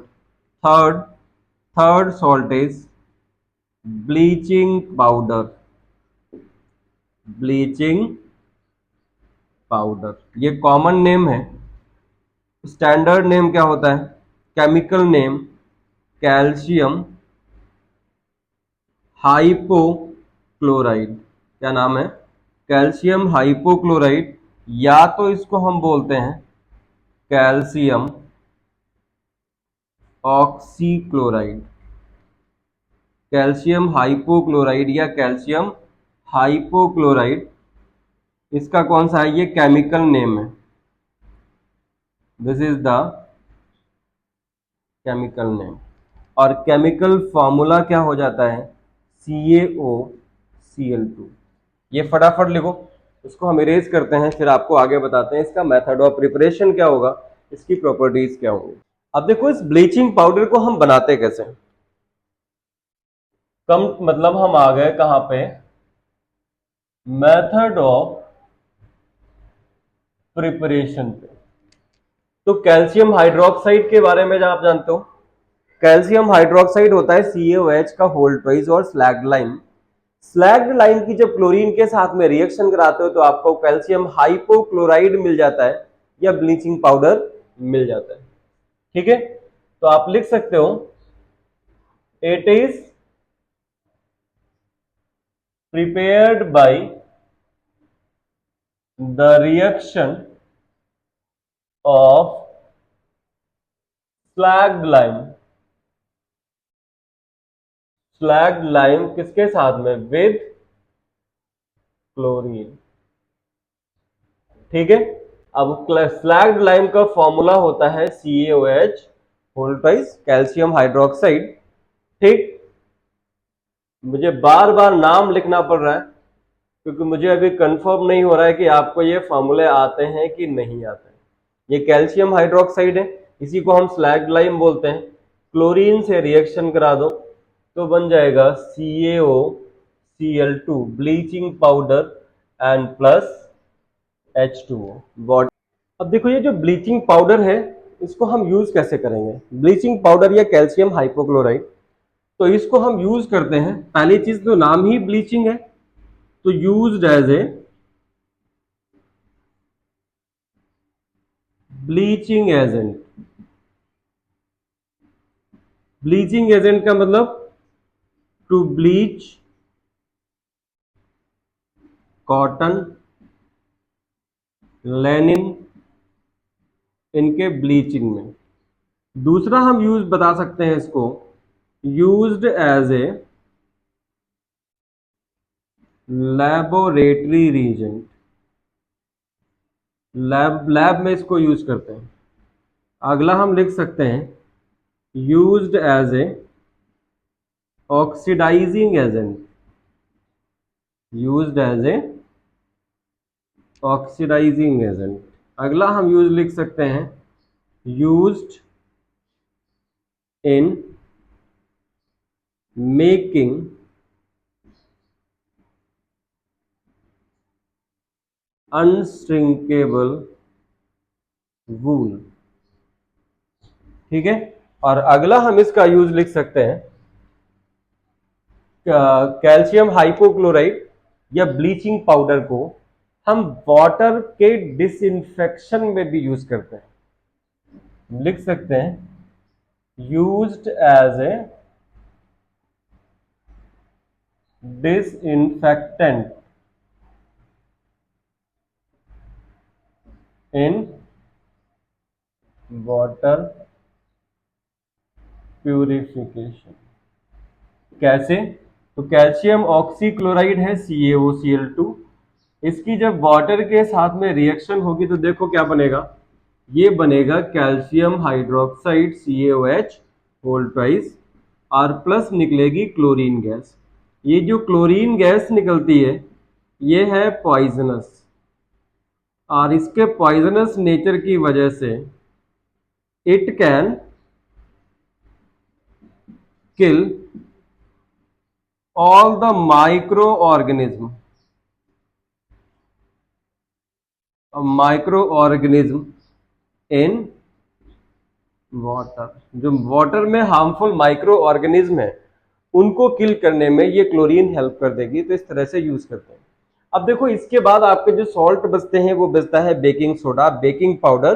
third salt is bleaching powder, bleaching powder ये कॉमन नेम है। स्टैंडर्ड नेम क्या होता है? Chemical name calcium hypochloride. क्या नाम है? कैल्शियम हाइपोक्लोराइड, या तो इसको हम बोलते हैं कैल्शियम ऑक्सीक्लोराइड, कैल्शियम हाइपोक्लोराइड या कैल्शियम हाइपोक्लोराइड, इसका कौन सा है? ये केमिकल नेम है, this is the chemical name. और केमिकल फॉर्मूला क्या हो जाता है? CaOCl2। ये फटाफट लिखो, इसको हम इरेज करते हैं, फिर आपको आगे बताते हैं इसका मेथड ऑफ प्रिपरेशन क्या होगा, इसकी प्रॉपर्टीज क्या होंगी। अब देखो इस ब्लीचिंग पाउडर को हम बनाते कैसे? कम मतलब हम आ गए कहां पे? मेथड ऑफ प्रिपरेशन पे। तो कैल्शियम हाइड्रोक्साइड के बारे में आप जानते हो, कैल्शियम हाइड्रोक्साइड होता है CaOH का होल ट्वाइस और स्लैग्ड लाइम। स्लैग्ड लाइम की जब क्लोरीन के साथ में रिएक्शन कराते हो तो आपको कैल्शियम हाइपोक्लोराइड मिल जाता है या ब्लीचिंग पाउडर मिल जाता है। ठीक है, तो आप लिख सकते हो it is prepared by the reaction of slagged lime, slagged lime किसके साथ में? With chlorine. ठीक है, अब स्लैग्ड लाइम का फॉर्मूला होता है CaOH whole twice calcium hydroxide. ठीक, मुझे बार बार नाम लिखना पड़ रहा है क्योंकि मुझे अभी कंफर्म नहीं हो रहा है कि आपको ये फॉर्मूले आते हैं कि नहीं आते हैं। ये कैल्शियम हाइड्रोक्साइड है, इसी को हम स्लैग्ड लाइम बोलते हैं। क्लोरीन से रिएक्शन करा दो तो बन जाएगा CaO Cl2 bleaching powder and plus H2O water. अब देखो ये जो ब्लीचिंग पाउडर है इसको हम यूज कैसे करेंगे। ब्लीचिंग पाउडर या कैल्शियम हाइपोक्लोराइड, तो इसको हम यूज करते हैं, पहली चीज तो नाम ही ब्लीचिंग है, तो used as a bleaching agent. Bleaching agent का मतलब टू ब्लीच कॉटन, लेनिन, इनके ब्लीचिंग में। दूसरा हम यूज बता सकते हैं इसको, used as a laboratory reagent. Lab में इसको यूज करते हैं। अगला हम लिख सकते हैं used as a oxidising agent. Used as a oxidising agent. अगला हम यूज लिख सकते हैं यूज्ड इन मेकिंग अनश्रिंकेबल वूल। ठीक है। और अगला हम इसका यूज लिख सकते हैं कैल्शियम हाइपोक्लोराइड या ब्लीचिंग पाउडर को हम वाटर के डिसइंफेक्शन में भी यूज करते हैं। लिख सकते हैं used as a disinfectant in water purification. कैसे? तो कैल्शियम ऑक्सीक्लोराइड है CaOCl2, इसकी जब वाटर के साथ में रिएक्शन होगी तो देखो क्या बनेगा, ये बनेगा calcium hydroxide CaOH whole twice, और प्लस निकलेगी क्लोरीन गैस। ये जो क्लोरीन गैस निकलती है ये है पॉइजनस, और इसके पॉइजनस नेचर की वजह से it can kill all the micro organism in water. जो वाटर में हार्मफुल माइक्रो ऑर्गेनिज्म है उनको किल करने में ये क्लोरीन हेल्प कर देगी, तो इस तरह से यूज करते हैं। अब देखो इसके बाद आपके जो सॉल्ट बचते हैं वो बचता है बेकिंग सोडा, बेकिंग पाउडर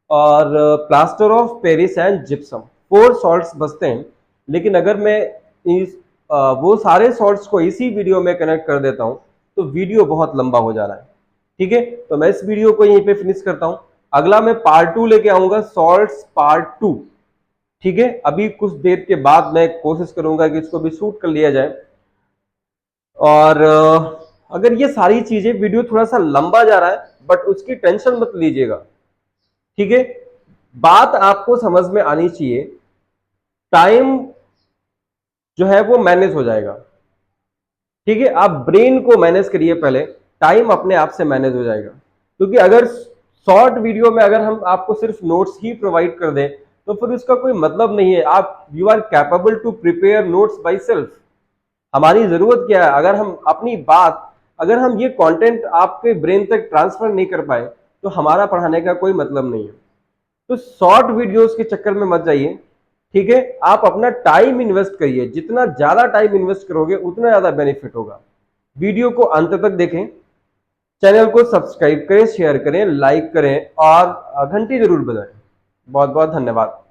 और plaster of Paris and gypsum. 4 salts बचते हैं। लेकिन अगर मैं वो सारे सॉल्ट्स को इसी वीडियो में कनेक्ट कर देता हूं तो वीडियो बहुत लंबा हो जा रहा है। ठीक है, तो मैं इस वीडियो को यहीं पे फिनिश करता हूं। अगला मैं पार्ट 2 लेके आऊंगा, सॉल्ट्स पार्ट 2। ठीक है, अभी कुछ देर के बाद मैं कोशिश करूंगा कि इसको भी शूट कर लिया जाए। और अगर ये सारी चीजें, वीडियो थोड़ा सा लंबा जा रहा है बट उसकी टेंशन मत लीजिएगा। ठीक है, बात आपको समझ में आनी चाहिए, टाइम जो है वो मैनेज हो जाएगा। ठीक है, आप ब्रेन को मैनेज करिए पहले, टाइम अपने आप से मैनेज हो जाएगा। क्योंकि अगर शॉर्ट वीडियो में अगर हम आपको सिर्फ नोट्स ही प्रोवाइड कर दें तो फिर उसका कोई मतलब नहीं है। आप you are capable to prepare notes by self. हमारी जरूरत क्या है, अगर हम अपनी बात, अगर हम ये कंटेंट आपके ब्रेन तक ट्रांसफर नहीं कर पाए तो हमारा पढ़ाने का कोई मतलब नहीं है। तो शॉर्ट वीडियोस के चक्कर में मत जाइए। ठीक है, आप अपना टाइम इन्वेस्ट करिए, जितना ज्यादा टाइम इन्वेस्ट करोगे उतना ज्यादा बेनिफिट होगा। वीडियो को अंत तक देखें, चैनल को सब्सक्राइब करें, शेयर करें, लाइक करें और घंटी जरूर बजाएं। बहुत बहुत धन्यवाद।